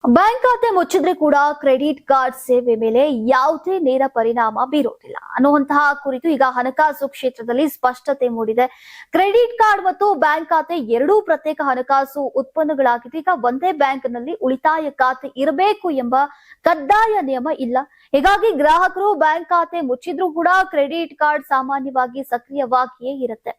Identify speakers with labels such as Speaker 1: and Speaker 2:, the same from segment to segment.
Speaker 1: Bank ಖಾತೆ ಮುಚ್ಚಿದ್ರೆ ಕೂಡ credit card ಸೇವೆ ಮೇಲೆ ಯಾವುದೇ ನೇರ ಪರಿಣಾಮ ಬೀರೋದಿಲ್ಲ ಅನ್ನುವಂತಹ ಕುರಿತು ಈಗ ಹಣಕಾಸು ಕ್ಷೇತ್ರದಲ್ಲಿ ಸ್ಪಷ್ಟತೆ ಮೂಡಿದೆ. ಕ್ರೆಡಿಟ್ ಕಾರ್ಡ್ ಮತ್ತು ಬ್ಯಾಂಕ್ ಖಾತೆ ಎರಡೂ ಪ್ರತ್ಯೇಕ ಹಣಕಾಸು ಉತ್ಪನ್ನಗಳಾಗಿದ್ದು ಈಗ ಒಂದೇ ಬ್ಯಾಂಕ್ ನಲ್ಲಿ ಉಳಿತಾಯ ಖಾತೆ ಇರಬೇಕು ಎಂಬ ಕಡ್ಡಾಯ ನಿಯಮ ಇಲ್ಲ. ಹೀಗಾಗಿ ಗ್ರಾಹಕರು ಬ್ಯಾಂಕ್ ಖಾತೆ ಮುಚ್ಚಿದ್ರೂ ಕೂಡ ಕ್ರೆಡಿಟ್ ಕಾರ್ಡ್ ಸಾಮಾನ್ಯವಾಗಿ ಸಕ್ರಿಯವಾಗಿಯೇ ಇರುತ್ತೆ.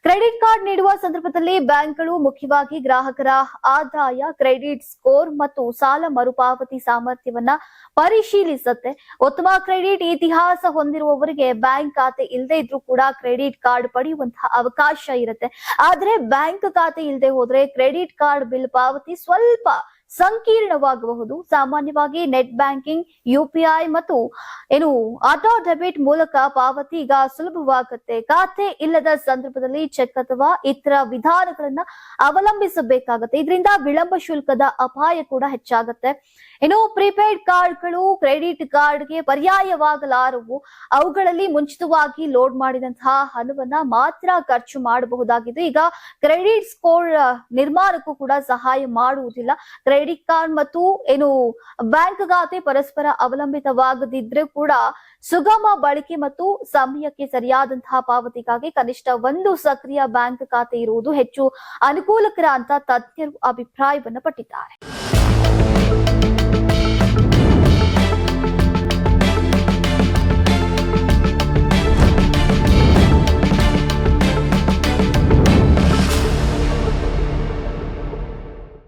Speaker 1: ಕ್ರೆಡಿಟ್ ಕಾರ್ಡ್ ನೀಡುವ ಸಂದರ್ಭದಲ್ಲಿ ಬ್ಯಾಂಕ್ಗಳು ಮುಖ್ಯವಾಗಿ ಗ್ರಾಹಕರ ಆದಾಯ, ಕ್ರೆಡಿಟ್ ಸ್ಕೋರ್ ಮತ್ತು ಸಾಲ ಮರುಪಾವತಿ ಸಾಮರ್ಥ್ಯವನ್ನ ಪರಿಶೀಲಿಸುತ್ತೆ. ಉತ್ತಮ ಕ್ರೆಡಿಟ್ ಇತಿಹಾಸ ಹೊಂದಿರುವವರಿಗೆ ಬ್ಯಾಂಕ್ ಖಾತೆ ಇಲ್ಲದೆ ಇದ್ರೂ ಕೂಡ ಕ್ರೆಡಿಟ್ ಕಾರ್ಡ್ ಪಡೆಯುವಂತಹ ಅವಕಾಶ ಇರುತ್ತೆ. ಆದ್ರೆ ಬ್ಯಾಂಕ್ ಖಾತೆ ಇಲ್ಲದೆ ಹೋದ್ರೆ ಕ್ರೆಡಿಟ್ ಕಾರ್ಡ್ ಬಿಲ್ ಪಾವತಿ ಸ್ವಲ್ಪ ಸಂಕೀರ್ಣವಾಗಬಹುದು. ಸಾಮಾನ್ಯವಾಗಿ ನೆಟ್ ಬ್ಯಾಂಕಿಂಗ್, ಯುಪಿಐ ಮತ್ತು ಆಟೋ ಡೆಬಿಟ್ ಮೂಲಕ ಪಾವತಿ ಈಗ ಸುಲಭವಾಗುತ್ತೆ. ಖಾತೆ ಇಲ್ಲದ ಸಂದರ್ಭದಲ್ಲಿ ಚೆಕ್ ಅಥವಾ ಇತರ ವಿಧಾನಗಳನ್ನ ಅವಲಂಬಿಸಬೇಕಾಗುತ್ತೆ. ಇದರಿಂದ ವಿಳಂಬ ಶುಲ್ಕದ ಅಪಾಯ ಕೂಡ ಹೆಚ್ಚಾಗುತ್ತೆ. ಪ್ರಿಪೇಡ್ ಕಾರ್ಡ್ಗಳು ಕ್ರೆಡಿಟ್ ಕಾರ್ಡ್ಗೆ ಪರ್ಯಾಯವಾಗಲಾರವು. ಅವುಗಳಲ್ಲಿ ಮುಂಚಿತವಾಗಿ ಲೋಡ್ ಮಾಡಿದಂತಹ ಹಣವನ್ನ ಮಾತ್ರ ಖರ್ಚು ಮಾಡಬಹುದಾಗಿದೆ. ಈಗ ಕ್ರೆಡಿಟ್ ಸ್ಕೋರ್ ನಿರ್ಮಾಣಕ್ಕೂ ಕೂಡ ಸಹಾಯ ಮಾಡುವುದಿಲ್ಲ. ಕ್ರೆಡಿಟ್ ಕಾರ್ಡ್ ಮತ್ತು ಬ್ಯಾಂಕ್ ಖಾತೆ ಪರಸ್ಪರ ಅವಲಂಬಿತವಾಗದಿದ್ರೆ ಕೂಡ ಸುಗಮ ಬಳಕೆ ಮತ್ತು ಸಮಯಕ್ಕೆ ಸರಿಯಾದಂತಹ ಪಾವತಿಗಾಗಿ ಕನಿಷ್ಠ ಒಂದು ಸಕ್ರಿಯ ಬ್ಯಾಂಕ್ ಖಾತೆ ಇರುವುದು ಹೆಚ್ಚು ಅನುಕೂಲಕರ ಅಂತ ತಜ್ಞರು ಅಭಿಪ್ರಾಯವನ್ನು ಪಟ್ಟಿದ್ದಾರೆ.